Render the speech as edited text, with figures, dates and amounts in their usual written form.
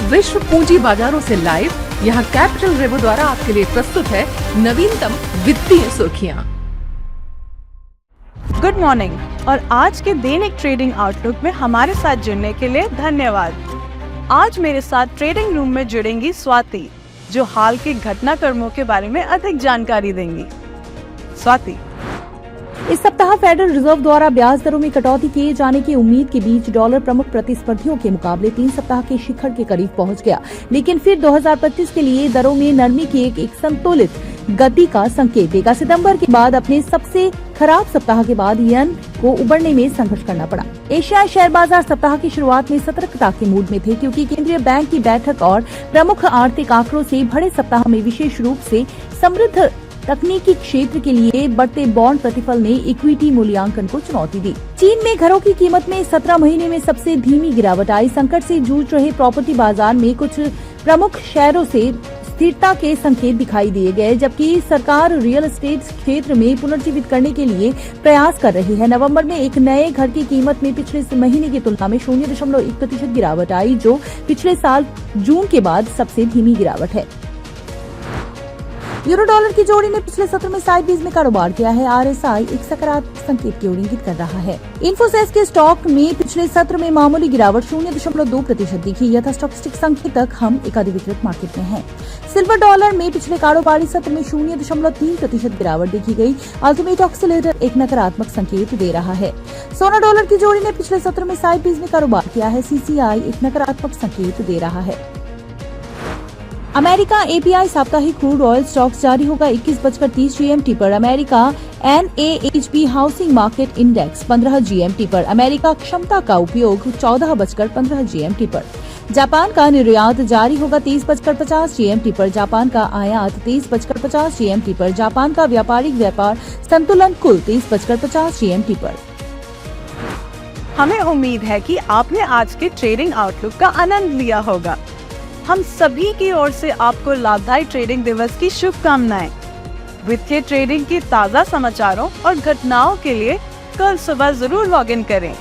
विश्व पूंजी बाजारों से लाइव यहाँ कैपिटल रेवो द्वारा आपके लिए प्रस्तुत है नवीनतम वित्तीय सुर्खियाँ। गुड मॉर्निंग और आज के दैनिक ट्रेडिंग आउटलुक में हमारे साथ जुड़ने के लिए धन्यवाद। आज मेरे साथ ट्रेडिंग रूम में जुड़ेंगी स्वाति, जो हाल के घटनाक्रमों के बारे में अधिक जानकारी देंगी। स्वाति। इस सप्ताह फेडरल रिजर्व द्वारा ब्याज दरों में कटौती किए जाने की उम्मीद के बीच डॉलर प्रमुख प्रतिस्पर्धियों के मुकाबले 3 सप्ताह के शिखर के करीब पहुंच गया, लेकिन फिर 2025 के लिए दरों में नरमी की एक संतुलित गति का संकेत देगा। सितंबर के बाद अपने सबसे खराब सप्ताह के बाद येन को उबरने में संघर्ष करना पड़ा। एशियाई शेयर बाजार सप्ताह की शुरुआत में सतर्कता के मूड में थे, क्योंकि केंद्रीय बैंक की बैठक और प्रमुख आर्थिक आंकड़ों से भरे सप्ताह में विशेष रूप से समृद्ध तकनीकी क्षेत्र के लिए बढ़ते बॉन्ड प्रतिफल ने इक्विटी मूल्यांकन को चुनौती दी। चीन में घरों की कीमत में 17 महीने में सबसे धीमी गिरावट आई। संकट से जूझ रहे प्रॉपर्टी बाजार में कुछ प्रमुख शेयरों से स्थिरता के संकेत दिखाई दिए गए, जबकि सरकार रियल एस्टेट क्षेत्र में पुनर्जीवित करने के लिए प्रयास कर रही है। नवंबर में एक नए घर की कीमत में पिछले महीने की तुलना में 0.1% गिरावट आई, जो पिछले साल जून के बाद सबसे धीमी गिरावट है। यूरो डॉलर की जोड़ी ने पिछले सत्र में साइडवेज में कारोबार किया है। आरएसआई एक सकारात्मक संकेत की ओर इंगित कर रहा है। इन्फोसिस के स्टॉक में पिछले सत्र में मामूली गिरावट 0.2% दिखी। यथा स्टॉक्स्टिक संकेतक हम एक अधिविकृत मार्केट में हैं। सिल्वर डॉलर में पिछले कारोबारी सत्र में 0.3% गिरावट देखी गई। अल्टीमेट ऑक्सीलेटर एक नकारात्मक संकेत दे रहा है। सोना डॉलर की जोड़ी ने पिछले सत्र में साइडवेज में कारोबार किया है। सीसीआई एक नकारात्मक संकेत दे रहा है। अमेरिका एपीआई साप्ताहिक क्रूड ऑयल स्टॉक्स जारी होगा 21:30 GMT पर। America NAHB housing market index 15 GMT पर। अमेरिका क्षमता का उपयोग 14:15 GMT पर। जापान का निर्यात जारी होगा 30:50 GMT पर। जापान का आयात 30:50 GMT पर। जापान का व्यापारिक व्यापार संतुलन कुल 30:50 GMT पर। हमें उम्मीद है कि आपने आज के ट्रेडिंग आउटलुक का आनंद लिया होगा। हम सभी की ओर से आपको लाभदायी ट्रेडिंग दिवस की शुभकामनाएं। वित्तीय ट्रेडिंग की ताज़ा समाचारों और घटनाओं के लिए कल सुबह जरूर लॉग इन करें।